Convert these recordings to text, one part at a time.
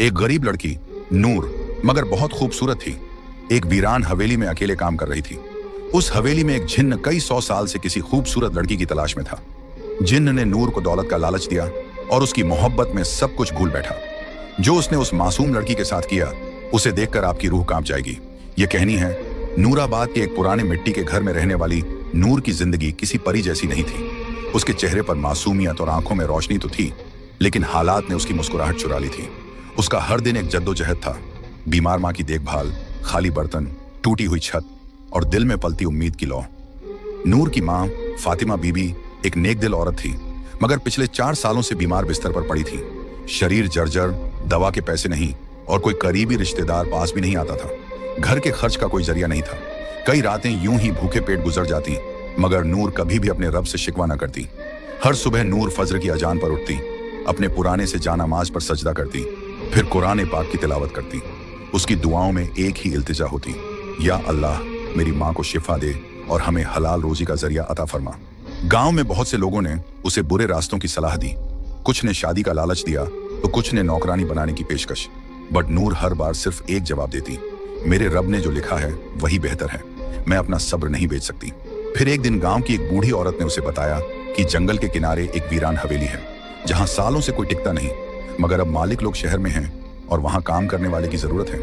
एक गरीब लड़की नूर मगर बहुत खूबसूरत थी, एक वीरान हवेली में अकेले काम कर रही थी। उस हवेली में एक जिन्न कई 100 साल से किसी खूबसूरत लड़की की तलाश में था। जिन्न ने नूर को दौलत का लालच दिया और उसकी मोहब्बत में सब कुछ भूल बैठा। जो उसने उस मासूम लड़की के साथ किया, उसे देखकर आपकी रूह कांप जाएगी। ये कहानी है नूराबाद के एक पुराने मिट्टी के घर में रहने वाली नूर की जिंदगी किसी परी जैसी नहीं थी। उसके चेहरे पर मासूमियत और आंखों में रोशनी तो थी, लेकिन हालात ने उसकी मुस्कुराहट चुरा ली थी। उसका हर दिन एक जद्दोजहद था, बीमार माँ की देखभाल, खाली बर्तन, टूटी हुई छत और दिल में पलती उम्मीद की लौ। नूर की माँ फातिमा बीबी एक नेक दिल औरत थी, मगर पिछले 4 सालों से बीमार बिस्तर पर पड़ी थी। शरीर जर्जर, दवा के पैसे नहीं और कोई करीबी रिश्तेदार पास भी नहीं आता था। घर के खर्च का कोई जरिया नहीं था। कई रातें यूं ही भूखे पेट गुजर जाती, मगर नूर कभी भी अपने रब से शिकवा न करती। हर सुबह नूर फजर की अजान पर उठती, अपने पुराने से जानामाज पर सजदा करती, फिर कुरान पाक की तिलावत करती। उसकी दुआओं में एक ही इल्तिजा होती, या अल्लाह मेरी माँ को शिफा दे और हमें हलाल रोजी का जरिया अता फरमा। गांव में बहुत से लोगों ने उसे बुरे रास्तों की सलाह दी। कुछ ने शादी का लालच दिया तो कुछ ने नौकरानी बनाने की पेशकश। बट नूर हर बार सिर्फ एक जवाब देती, मेरे रब ने जो लिखा है वही बेहतर है, मैं अपना सब्र नहीं बेच सकती। फिर एक दिन गांव की एक बूढ़ी औरत ने उसे बताया कि जंगल के किनारे एक वीरान हवेली है, जहां सालों से कोई टिकता नहीं, मगर अब मालिक लोग शहर में हैं और वहां काम करने वाले की जरूरत है।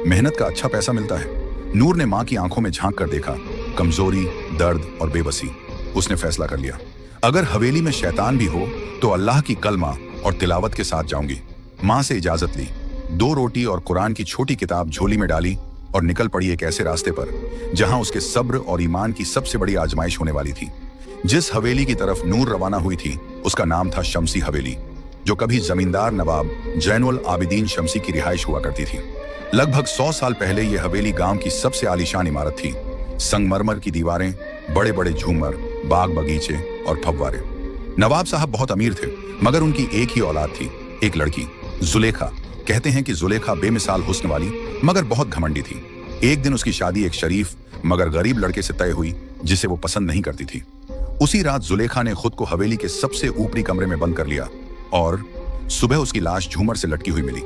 मेहनत का अच्छा पैसा मिलता है। नूर ने माँ की आंखों में झांक कर देखा, कमजोरी, दर्द और बेबसी। उसने फैसला कर लिया, अगर हवेली में शैतान भी हो तो अल्लाह की कलमा और तिलावत के साथ जाऊंगी। माँ से इजाजत ली, 2 रोटी और कुरान की छोटी किताब झोली में डाली और निकल पड़ी एक ऐसे रास्ते पर जहां उसके सब्र और ईमान की सबसे बड़ी आजमाइश होने वाली थी। जिस हवेली की तरफ नूर रवाना हुई थी, उसका नाम था शमसी हवेली, जो कभी जमींदार नवाब जैनुल आबिदीन शमसी की रिहाइश हुआ करती थी। लगभग 100 साल पहले यह हवेली गांव की सबसे आलीशान इमारत थी। संगमरमर की दीवारें, बड़े बड़े झूमर, बाग बगीचे और फव्वारे। नवाब साहब बहुत अमीर थे, मगर उनकी एक ही औलाद थी, एक लड़की, जुलेखा। कहते हैं कि जुलेखा बेमिसाल हुस्न वाली मगर बहुत घमंडी थी। एक दिन उसकी शादी एक शरीफ मगर गरीब लड़के से तय हुई, जिसे वो पसंद नहीं करती थी। उसी रात जुलेखा ने खुद को हवेली के सबसे ऊपरी कमरे में बंद कर लिया और सुबह उसकी लाश झूमर से लटकी हुई मिली।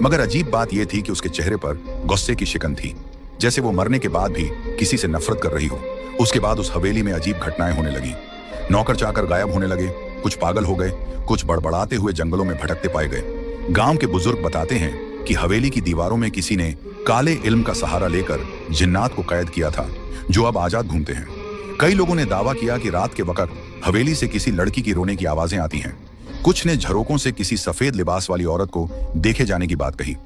मगर अजीब बात यह थी कि उसके चेहरे पर गुस्से की शिकन थी, जैसे वो मरने के बाद भी किसी से नफरत कर रही हो। उसके बाद उस हवेली में अजीब घटनाएं होने लगी। नौकर चाकर गायब होने लगे, कुछ पागल हो गए, कुछ बड़बड़ाते हुए जंगलों में भटकते पाए गए। गांव के बुजुर्ग बताते हैं कि हवेली की दीवारों में किसी ने काले इल्म का सहारा लेकर जिन्नात को कैद किया था, जो अब आजाद घूमते हैं। कई लोगों ने दावा किया कि रात के वक्त हवेली से किसी लड़की की रोने की आवाजें आती हैं। कुछ ने झरोकों से किसी सफेद लिबास वाली औरत को देखे जाने की बात कही।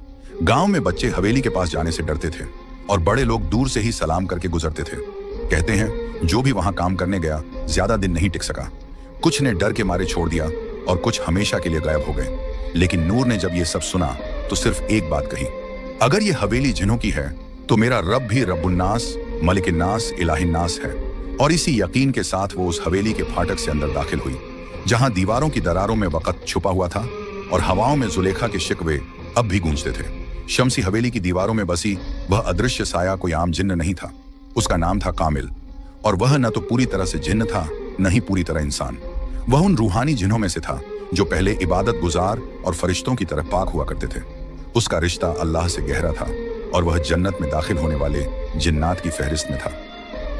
गांव में बच्चे हवेली के पास जाने से डरते थे और बड़े लोग दूर से ही सलाम करके गुजरते थे। कहते हैं जो भी वहां काम करने गया ज्यादा दिन नहीं टिक सका। कुछ ने डर के मारे छोड़ दिया और कुछ हमेशा के लिए गायब हो गए। लेकिन नूर ने जब ये सब सुना तो सिर्फ एक बात कही, अगर ये हवेली जिन्हों की है तो मेरा रब भी रब्बुन्नास, मलिकिन्नास, इलाहिन्नास है। और इसी यकीन के साथ वो उस हवेली के फाटक से अंदर दाखिल हुई, जहां दीवारों की दरारों में वक़्त छुपा हुआ था और हवाओं में जुलेखा के शिकवे अब भी गूंजते थे। शमसी हवेली की दीवारों में बसी वह अदृश्य साया कोई आम जिन्न नहीं था। उसका नाम था कामिल, और वह न तो पूरी तरह से जिन्न था, न ही पूरी तरह इंसान। वह उन रूहानी जिन्हों में से था जो पहले इबादत गुजार और फरिश्तों की तरह पाक हुआ करते थे। उसका रिश्ता अल्लाह से गहरा था और वह जन्नत में दाखिल होने वाले जिन्नात की फहरिस्त में था।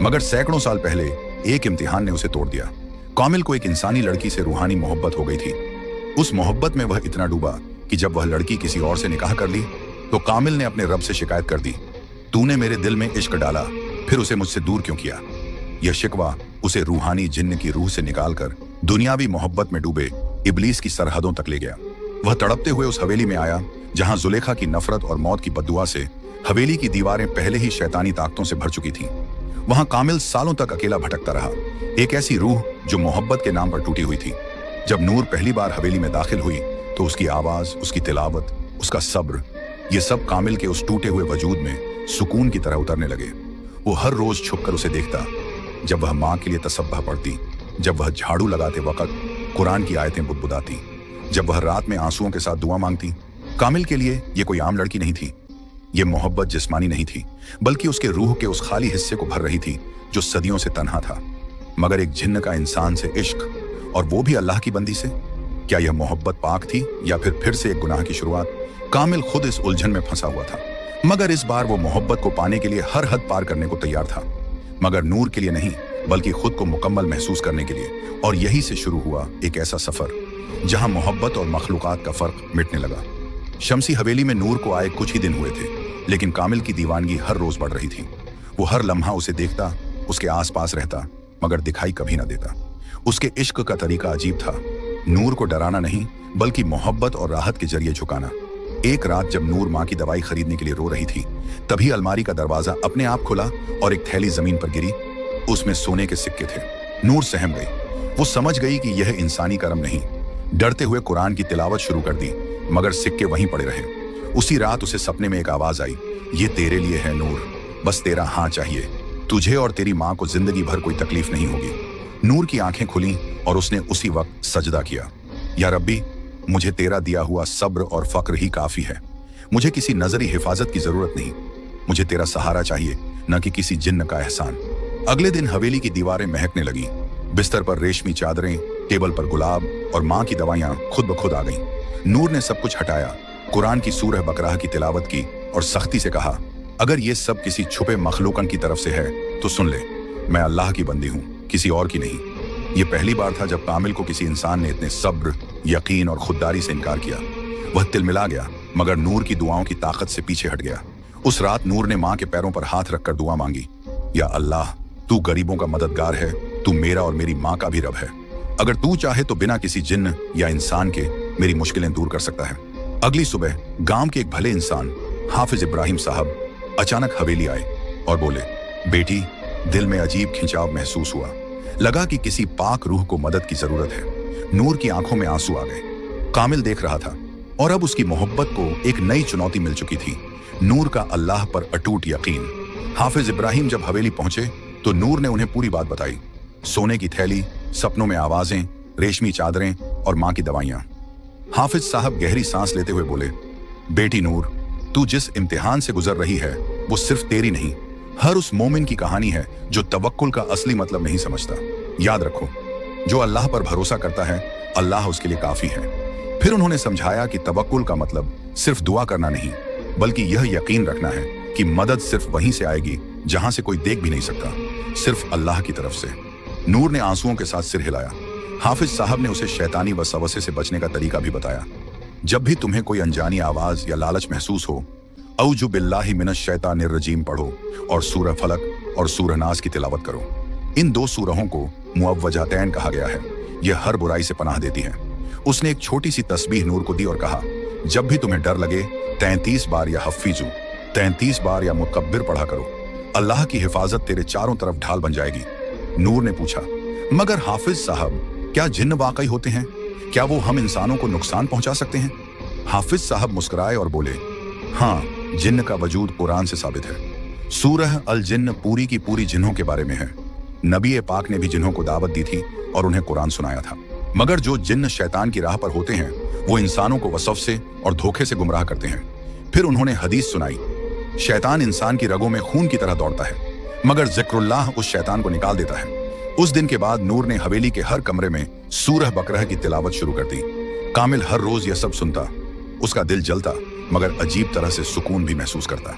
मगर सैकड़ों साल पहले एक इम्तिहान ने उसे तोड़ दिया। कामिल को एक इंसानी लड़की से रूहानी मोहब्बत हो गई थी। उस मोहब्बत में वह इतना डूबा कि जब वह लड़की किसी और से निकाह कर ली तो कामिल ने अपने रब से शिकायत कर दी, तूने मेरे दिल में इश्क डाला, फिर उसे मुझसे दूर क्यों किया। यह शिकवा उसे रूहानी जिन्न की रूह से निकालकर दुनियावी मोहब्बत में डूबे इब्लीस की सरहदों तक ले गया। वह तड़पते हुए उस हवेली में आया जहां जुलेखा की नफरत और मौत की बद्दुआ से हवेली की दीवारें पहले ही शैतानी ताकतों से भर चुकी थीं। वहां कामिल सालों तक अकेला भटकता रहा, एक ऐसी रूह जो मोहब्बत के नाम पर टूटी हुई थी। जब नूर पहली बार हवेली में दाखिल हुई तो उसकी आवाज, उसकी तिलावत, उसका सब्र, ये सब कामिल के उस टूटे हुए वजूद में सुकून की तरह उतरने लगे। वो हर रोज छुपकर उसे देखता, जब वह माँ के लिए तसब्बह पढ़ती, जब वह झाड़ू लगाते वक्त कुरान की आयतें बुदबुदाती, जब वह रात में आंसुओं के साथ दुआ मांगती। कामिल के लिए ये कोई आम लड़की नहीं थी। ये मोहब्बत जिस्मानी नहीं थी, बल्कि उसके रूह के उस खाली हिस्से को भर रही थी जो सदियों से तन्हा था। मगर एक जिन्न का इंसान से इश्क, और वो भी अल्लाह की बंदी से। क्या यह मोहब्बत पाक थी या फिर से एक गुनाह की शुरुआत? कामिल खुद इस उलझन में फंसा हुआ था, मगर इस बार वो मोहब्बत को पाने के लिए हर हद पार करने को तैयार था, मगर नूर के लिए नहीं बल्कि खुद को मुकम्मल महसूस करने के लिए। और यही से शुरू हुआ एक ऐसा सफर जहां मोहब्बत और मखलूकात का फर्क मिटने लगा। शमसी हवेली में नूर को आए कुछ ही दिन हुए थे, लेकिन कामिल की दीवानगी हर रोज बढ़ रही थी। वो हर लम्हा उसे देखता, उसके आसपास रहता, मगर दिखाई कभी ना देता। उसके इश्क का तरीका अजीब था, नूर को डराना नहीं बल्कि मोहब्बत और राहत के जरिए झुकाना। एक रात जब नूर माँ की दवाई खरीदने के लिए रो रही थी, तभी अलमारी का दरवाजा अपने आप खुला और एक थैली जमीन पर गिरी। उसमें सोने के सिक्के थे। नूर सहम गई। वो समझ गई कि यह इंसानी कर्म नहीं। डरते हुए कुरान की तिलावत शुरू कर दी, मगर सिक्के वहीं पड़े रहे। उसी रात उसे सपने में एक आवाज आई, ये तेरे लिए है नूर, बस तेरा हाँ चाहिए। तुझे और तेरी माँ को जिंदगी भर कोई तकलीफ नहीं होगी। नूर की आंखें खुली और उसने उसी वक्त सजदा किया, या रब्बी, मुझे तेरा दिया हुआ सब्र और फक्र ही काफी है। मुझे किसी नजरी हिफाजत की जरूरत नहीं। मुझे तेरा सहारा चाहिए, न कि किसी जिन्न का एहसान। अगले दिन हवेली की दीवारें महकने लगी। बिस्तर पर रेशमी चादरें, टेबल पर गुलाब और माँ की दवाइयाँ खुद ब खुद आ गईं। नूर ने सब कुछ हटाया, कुरान की सूरह बकरा की तिलावत की और सख्ती से कहा, अगर ये सब किसी छुपे मखलूकन की तरफ से है तो सुन ले, मैं अल्लाह की बंदी हूँ, किसी और की नहीं। ये पहली बार था जब कामिल को किसी इंसान ने इतने सब्र, यकीन और खुददारी से इनकार किया। वह तिलमिला गया, मगर नूर की दुआओं की ताकत से पीछे हट गया। उस रात नूर ने माँ के पैरों पर हाथ रखकर दुआ मांगी, या अल्लाह, तू गरीबों का मददगार है, तू मेरा और मेरी माँ का भी रब है। अगर तू चाहे तो बिना किसी जिन्न या इंसान के मेरी मुश्किलें दूर कर सकता है। अगली सुबह गांव के एक भले इंसान हाफिज इब्राहिम साहब अचानक हवेली आए और बोले, बेटी, दिल में अजीब खिंचाव महसूस हुआ। लगा कि किसी पाक रूह को मदद की जरूरत है। नूर की आंखों में आंसू आ गए। कामिल देख रहा था और अब उसकी मोहब्बत को एक नई चुनौती मिल चुकी थी, नूर का अल्लाह पर अटूट यकीन। हाफिज इब्राहिम जब हवेली पहुंचे तो नूर ने उन्हें पूरी बात बताई। सोने की थैली, सपनों में आवाजें, रेशमी चादरें और माँ की दवाइयां। हाफिज साहब गहरी सांस लेते हुए बोले, बेटी नूर, तू जिस इम्तिहान से गुजर रही है वो सिर्फ तेरी नहीं, हर उस मोमिन की कहानी है जो तवक्कुल का असली मतलब नहीं समझता। याद रखो, जो अल्लाह पर भरोसा करता है, अल्लाह उसके लिए काफी है। फिर उन्होंने समझाया कि तवक्कुल का मतलब सिर्फ दुआ करना नहीं, बल्कि यह यकीन रखना है कि मदद सिर्फ वहीं से आएगी जहां से कोई देख भी नहीं सकता, सिर्फ अल्लाह की तरफ से। नूर ने आंसुओं के साथ सिर हिलाया। हाफिज साहब ने उसे शैतानी वसवसे से बचने का तरीका भी बताया। जब भी तुम्हें कोई अनजानी आवाज या लालच महसूस हो, औजु बिल्लाहि मिनश शैतानिर रजीम पढ़ो और सूरह फलक और सूरह नास की तिलावत करो। इन दो सूरहों को मुअव्वजातैन कहा गया है। यह हर बुराई से पनाह देती है। उसने एक छोटी सी तस्बीह नूर को दी और कहा, जब भी तुम्हें डर लगे 33 बार या हफीजू 33 बार या मुकब्बिर पढ़ा करो। अल्लाह की हिफाजत तेरे चारों तरफ ढाल बन जाएगी। नूर ने पूछा, मगर हाफिज साहब, क्या जिन्न वाकई होते हैं? क्या वो हम इंसानों को नुकसान पहुंचा सकते हैं? हाफिज साहब मुस्कुराए और बोले, हाँ, जिन्न का वजूद कुरान से साबित है। सूरह अल जिन्न पूरी की पूरी जिन्हों के बारे में है। नबी पाक ने भी जिन्हों को दावत दी थी और उन्हें कुरान सुनाया था। मगर जो जिन्न शैतान की राह पर होते हैं, वो इंसानों को वसवसे और धोखे से गुमराह करते हैं। फिर उन्होंने हदीस सुनाई, शैतान इंसान की रगों में खून की तरह दौड़ता है, मगर जिक्रुल्लाह उस शैतान को निकाल देता है। उस दिन के बाद नूर ने हवेली के हर कमरे में सूरह बकरह की तिलावत शुरू कर दी। कामिल हर रोज यह सब सुनता। उसका दिल जलता, मगर अजीब तरह से सुकून भी महसूस करता।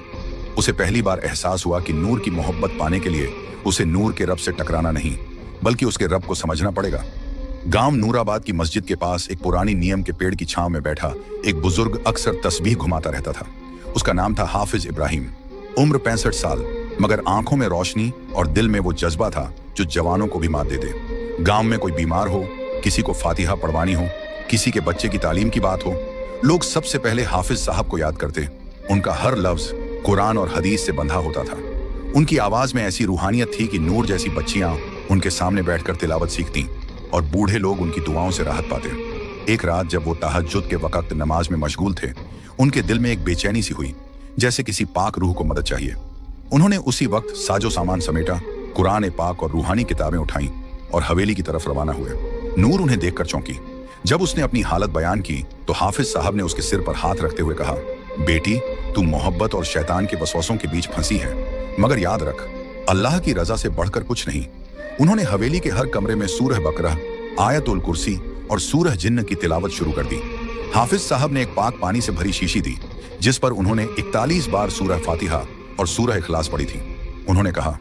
उसे पहली बार एहसास हुआ कि नूर की मोहब्बत पाने के लिए उसे नूर के रब से टकराना नहीं, बल्कि उसके रब को समझना पड़ेगा। गांव नूराबाद की मस्जिद के पास एक पुरानी नीम के पेड़ की छांव में बैठा एक बुजुर्ग अक्सर तस्बीह घुमाता रहता था। उसका नाम था हाफिज इब्राहिम। उम्र 65 साल, मगर आंखों में रोशनी और दिल में वो जज्बा था जो जवानों को भी मात दे दे। गांव में कोई बीमार हो, किसी को फातिहा पढ़वानी हो, किसी के बच्चे की तालीम की बात हो, लोग सबसे पहले हाफिज साहब को याद करते। उनका हर लफ्ज कुरान और हदीस से बंधा होता था। उनकी आवाज में ऐसी रूहानियत थी कि नूर जैसी बच्चियां उनके सामने बैठकर तिलावत सीखती और बूढ़े लोग उनकी दुआओं से राहत पाते। एक रात जब वो तहज्जुद के वक्त नमाज में मशगूल थे, उनके दिल में एक बेचैनी सी हुई, जैसे किसी पाक रूह को मदद चाहिए। उन्होंने उसी वक्त साजो सामान समेटा, कुरान पाक और रूहानी किताबें उठाईं और हवेली की तरफ रवाना हुए। नूर उन्हें देखकर चौंकी। जब उसने अपनी हालत बयान की तो हाफिज साहब ने उसके सिर पर हाथ रखते हुए कहा, बेटी, तू मोहब्बत और शैतान के वसवसों के बीच फंसी है, मगर याद रख, अल्लाह की रजा से बढ़कर कुछ नहीं। उन्होंने हवेली के हर कमरे में सूरह बकरह, आयतुल कुर्सी और सूरह जिन्न की तिलावत शुरू कर दी। हाफिज साहब ने एक पाक पानी से भरी शीशी दी, जिस पर उन्होंने 41 बार सूरह फातिहा और सूरह इखलास पढ़ी थी। उन्होंने कहा,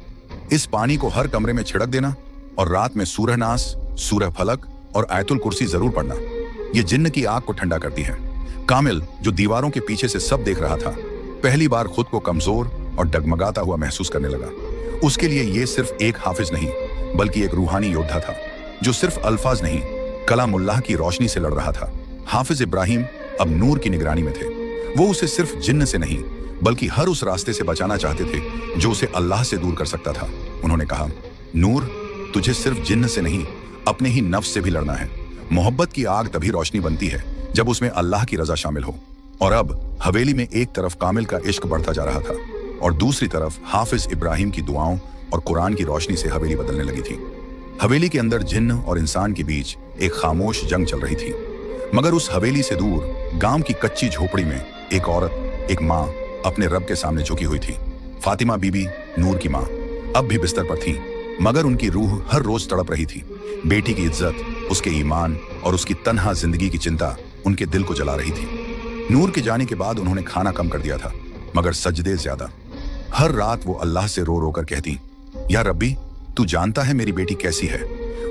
इस पानी को हर कमरे में छिड़क देना और रात में सूरह नास, सूरह फलक और आयतुल कुर्सी जरूर पढ़ना। ये जिन्न की आग को ठंडा करती है। कामिल, जो दीवारों के पीछे से सब देख रहा था, पहली बार खुद को कमजोर और डगमगाता हुआ महसूस करने लगा। उसके लिए ये सिर्फ एक हाफिज नहीं, बल्कि एक रूहानी योद्धा था, जो सिर्फ अल्फाज नहीं, कलामुल्लाह की रोशनी से लड़ रहा था। हाफिज इब्राहिम अब नूर की निगरानी में थे। वो उसे सिर्फ जिन्न से नहीं, बल्कि हर उस रास्ते से बचाना चाहते थे जो उसे अल्लाह से दूर कर सकता था। उन्होंने कहा, नूर, तुझे सिर्फ जिन्न से नहीं, अपने ही नफ्स से भी लड़ना है। मोहब्बत की आग तभी रोशनी बनती है जब उसमें अल्लाह की रजा शामिल हो। और अब हवेली में एक तरफ कामिल का इश्क बढ़ता जा रहा था और दूसरी तरफ हाफिज इब्राहिम की दुआओं और कुरान की रोशनी से हवेली बदलने लगी थी। हवेली के अंदर जिन्न और इंसान के बीच एक खामोश जंग चल रही थी। मगर उस हवेली से दूर गांव की कच्ची झोपड़ी में एक औरत, एक माँ, अपने रब के सामने झुकी हुई थी। फातिमा बीबी, नूर की माँ, अब भी बिस्तर पर थी, मगर उनकी रूह हर रोज तड़प रही थी। बेटी की इज्जत, उसके ईमान और उसकी तन्हा जिंदगी की चिंता उनके दिल को जला रही थी। नूर के जाने के बाद उन्होंने खाना कम कर दिया था, मगर सजदे ज्यादा। हर रात वो अल्लाह से रो रो कर कहती, या रब्बी, तू जानता है मेरी बेटी कैसी है।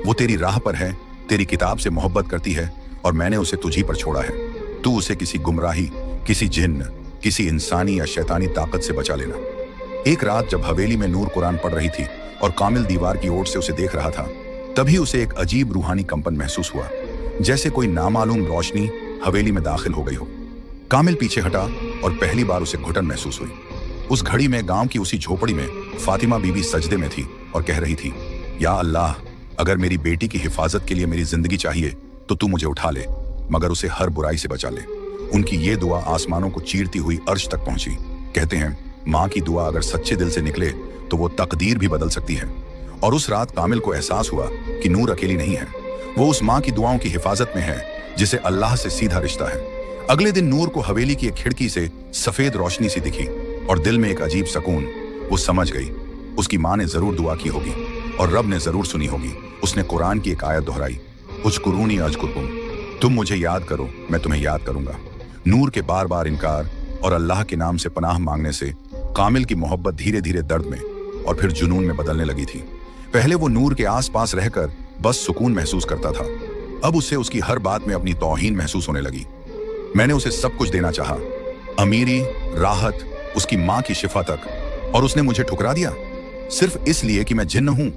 वो तेरी राह पर है, तेरी किताब से मोहब्बत करती है और मैंने उसे तुझी पर छोड़ा है। तू उसे किसी गुमराही, किसी जिन्न, किसी इंसानी या शैतानी ताकत से बचा लेना। एक रात जब हवेली में नूर कुरान पढ़ रही थी और कामिल दीवार की ओर से उसे देख रहा था, तभी उसे एक अजीब रूहानी कंपन महसूस हुआ, जैसे कोई नामालूम रोशनी हवेली में दाखिल हो गई हो। कामिल पीछे हटा और पहली बार उसे घुटन महसूस हुई। उस घड़ी में गांव की उसी झोपड़ी में फातिमा बीबी सजदे में थी और कह रही थी, या अल्लाह, अगर मेरी बेटी की हिफाजत के लिए मेरी जिंदगी चाहिए तो तू मुझे उठा ले, मगर उसे हर बुराई से बचा ले। उनकी ये दुआ आसमानों को चीरती हुई अर्श तक पहुंची। कहते हैं, माँ की दुआ अगर सच्चे दिल से निकले तो वो तकदीर भी बदल सकती है। और उस रात कामिल को एहसास हुआ कि नूर अकेली नहीं है, वो उस माँ की दुआओं की हिफाजत में है जिसे अल्लाह से सीधा रिश्ता है। अगले दिन नूर को हवेली की एक खिड़की से सफेद रोशनी सी दिखी और दिल में एक अजीब सकून। वो समझ गई, उसकी माँ ने जरूर दुआ की होगी और रब ने जरूर सुनी होगी। उसने कुरान की एक आयत दोहराई, उज़्कुरूनी अज़्कुरकुम, तुम मुझे याद करो, मैं तुम्हें याद करूंगा। नूर के बार बार इनकार और अल्लाह के नाम से पनाह मांगने से कामिल की मोहब्बत धीरे धीरे दर्द में और फिर जुनून में बदलने लगी थी। पहले वो नूर के आसपास रहकर बस सुकून महसूस करता था, अब उसे उसकी हर बात में अपनी तौहीन महसूस होने लगी। मैंने उसे सब कुछ देना चाहा, अमीरी, राहत, उसकी माँ की शिफा तक, और उसने मुझे ठुकरा दिया सिर्फ इसलिए कि मैं जिन्न हूं।